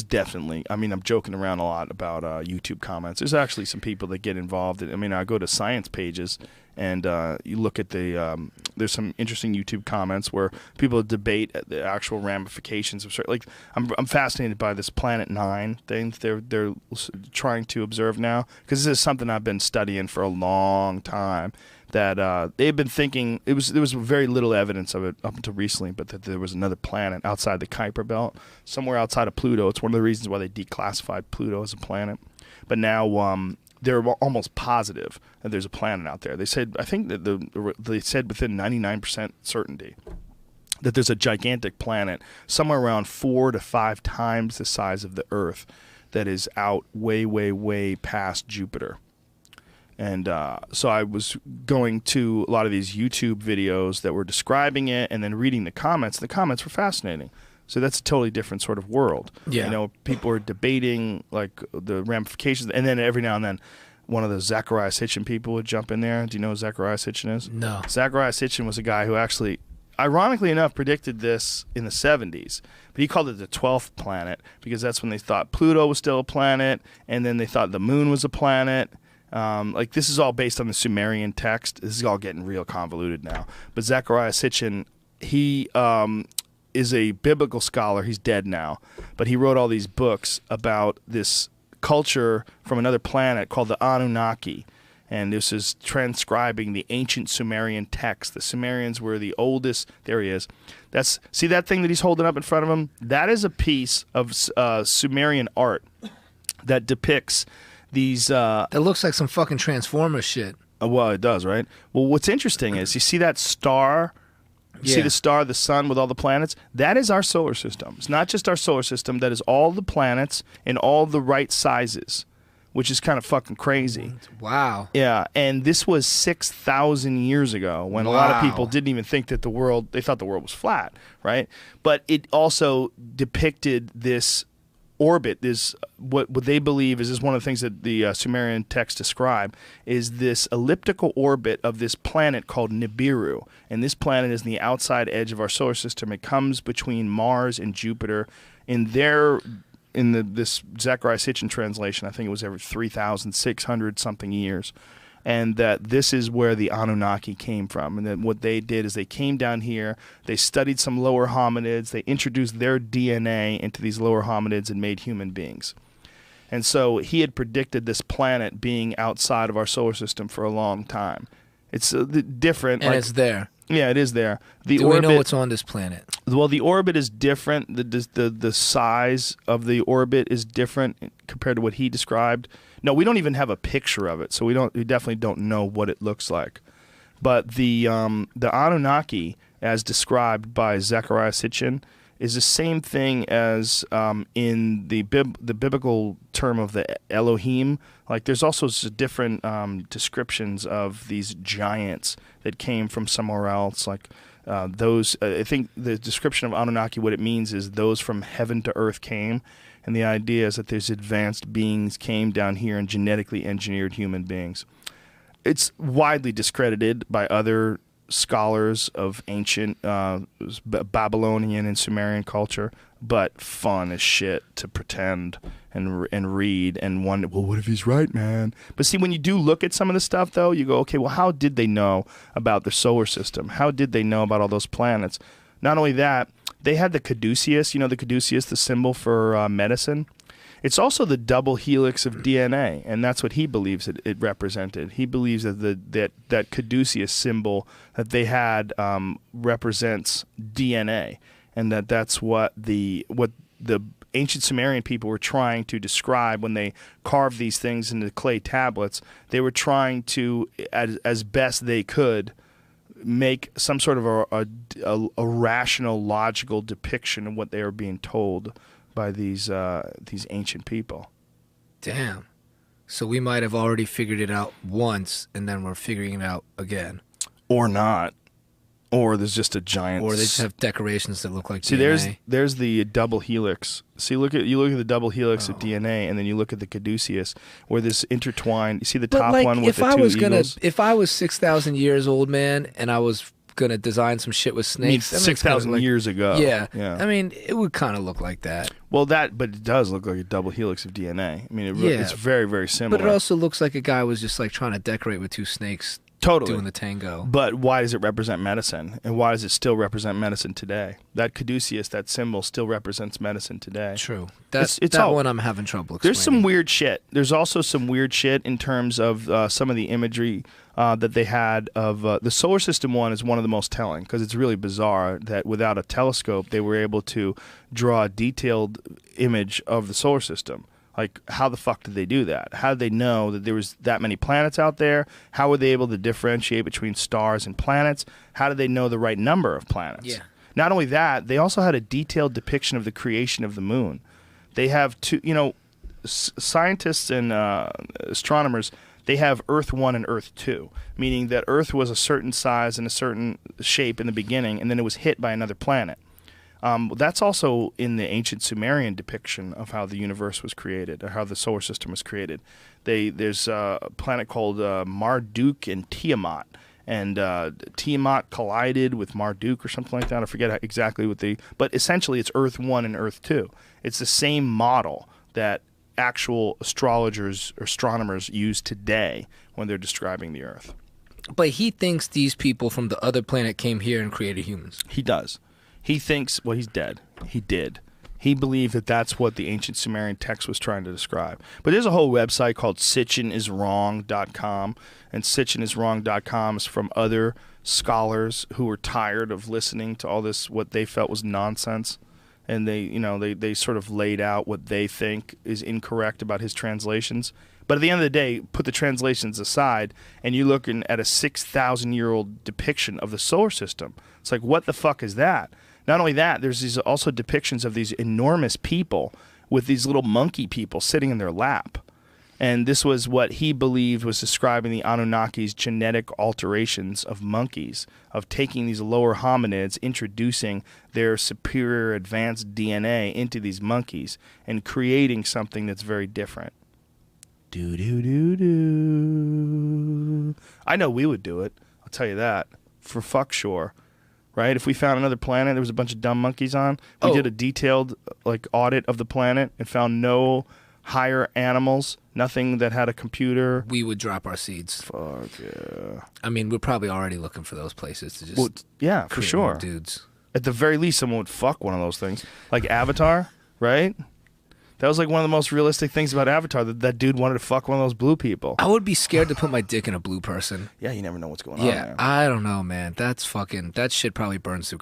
there's definitely, I mean, I'm joking around a lot about YouTube comments. There's actually some people that get involved. I mean, I go to science pages and you look at there's some interesting YouTube comments where people debate the actual ramifications of certain, like, I'm fascinated by this Planet 9 thing they're trying to observe now, because this is something I've been studying for a long time. That they've been thinking, there was very little evidence of it up until recently, but that there was another planet outside the Kuiper Belt, somewhere outside of Pluto. It's one of the reasons why they declassified Pluto as a planet. But now they're almost positive that there's a planet out there. They said, I think that they said within 99% certainty that there's a gigantic planet somewhere around 4 to 5 times the size of the Earth that is out way, way, way past Jupiter. And so I was going to a lot of these YouTube videos that were describing it and then reading the comments. The comments were fascinating. So that's a totally different sort of world. Yeah. You know, people are debating like the ramifications. And then every now and then one of the Zecharia Sitchin people would jump in there. Do you know who Zecharia Sitchin is? No. Zecharia Sitchin was a guy who actually, ironically enough, predicted this in the 70s. But he called it the 12th planet because that's when they thought Pluto was still a planet. And then they thought the moon was a planet. Like, this is all based on the Sumerian text. This is all getting real convoluted now. But Zecharia Sitchin, he is a biblical scholar. He's dead now. But he wrote all these books about this culture from another planet called the Anunnaki. And this is transcribing the ancient Sumerian text. The Sumerians were the oldest. There he is. See that thing that he's holding up in front of him? That is a piece of Sumerian art that depicts these that looks like some fucking Transformers shit. Well, it does, right? Well, what's interesting is you see that star. You see the star, the sun with all the planets? That is our solar system. It's not just our solar system. That is all the planets in all the right sizes, which is kind of fucking crazy. Wow. Yeah, and this was 6,000 years ago when a lot of people didn't even think that they thought the world was flat, right? But it also depicted this orbit, is what they believe is one of the things that the Sumerian texts describe, is this elliptical orbit of this planet called Nibiru. And this planet is in the outside edge of our solar system. It comes between Mars and Jupiter. This Zecharia Sitchin translation, I think it was every 3,600 something years. And that this is where the Anunnaki came from. And then what they did is they came down here, they studied some lower hominids, they introduced their DNA into these lower hominids and made human beings. And so he had predicted this planet being outside of our solar system for a long time. It's different. And it's there. Yeah, it is there. Do we know what's on this planet? Well, the orbit is different. The size of the orbit is different compared to what he described. No, we don't even have a picture of it, so we definitely don't know what it looks like. But the Anunnaki, as described by Zecharia Sitchin, is the same thing as in the biblical term of the Elohim. Like, there's also different descriptions of these giants that came from somewhere else. Like those, I think the description of Anunnaki, what it means is those from heaven to earth came. And the idea is that these advanced beings came down here and genetically engineered human beings. It's widely discredited by other scholars of ancient Babylonian and Sumerian culture, but fun as shit to pretend and read and wonder, well, what if he's right, man? But see, when you do look at some of the stuff, though, you go, okay, well, how did they know about the solar system? How did they know about all those planets? Not only that, they had the caduceus, the caduceus, the symbol for medicine. It's also the double helix of DNA, and that's what he believes it represented. He believes that that caduceus symbol that they had represents DNA, and that's what the ancient Sumerian people were trying to describe when they carved these things into clay tablets. They were trying to, as best they could, make some sort of a rational, logical depiction of what they were being told by these ancient people. Damn. So we might have already figured it out once, and then we're figuring it out again. Or not. Or there's just a giant... Or they just have decorations that look like DNA. See, there's the double helix. See, you look at the double helix of DNA, and then you look at the caduceus, where this intertwined... You see the top one with the two eagles? If I was 6,000 years old, man, and I was gonna design some shit with I mean, snakes, I mean, 6,000 years ago. Yeah. Yeah. I mean, it would kind of look like that. Well, but it does look like a double helix of DNA. I mean, it's very, very similar. But it also looks like a guy was just like trying to decorate with two snakes. Totally. Doing the tango. But why does it represent medicine? And why does it still represent medicine today? That caduceus, that symbol, still represents medicine today. True. It's that one I'm having trouble explaining. There's some weird shit. There's also some weird shit in terms of some of the imagery that they had of the solar system one is one of the most telling because it's really bizarre that without a telescope they were able to draw a detailed image of the solar system. Like, how the fuck did they do that? How did they know that there was that many planets out there? How were they able to differentiate between stars and planets? How did they know the right number of planets? Yeah. Not only that, they also had a detailed depiction of the creation of the moon. They have two, scientists and astronomers, they have Earth 1 and Earth 2, meaning that Earth was a certain size and a certain shape in the beginning, and then it was hit by another planet. That's also in the ancient Sumerian depiction of how the universe was created, or how the solar system was created. There's a planet called Marduk and Tiamat, and Tiamat collided with Marduk or something like that. I forget exactly but essentially it's Earth 1 and Earth 2. It's the same model that actual astrologers or astronomers use today when they're describing the Earth. But he thinks these people from the other planet came here and created humans. He does. He thinks, well, he's dead. He did. He believed that that's what the ancient Sumerian text was trying to describe. But there's a whole website called sitchiniswrong.com, and sitchiniswrong.com is from other scholars who were tired of listening to all this, what they felt was nonsense. And they sort of laid out what they think is incorrect about his translations. But at the end of the day, put the translations aside, and you're looking at a 6,000-year-old depiction of the solar system. It's like, what the fuck is that? Not only that, there's these also depictions of these enormous people with these little monkey people sitting in their lap. And this was what he believed was describing the Anunnaki's genetic alterations of monkeys, of taking these lower hominids, introducing their superior advanced DNA into these monkeys, and creating something that's very different. Do. I know we would do it. I'll tell you that. For fuck sure. Right? If we found another planet there was a bunch of dumb monkeys on, we did a detailed audit of the planet and found no higher animals, nothing that had a computer. We would drop our seeds. Fuck yeah. I mean, we're probably already looking for those places to just yeah, for sure. Dudes. At the very least, someone would fuck one of those things. Like Avatar, right? That was like one of the most realistic things about Avatar, that dude wanted to fuck one of those blue people. I would be scared to put my dick in a blue person. Yeah, you never know what's going on Yeah, there. I don't know, man. That shit probably burns through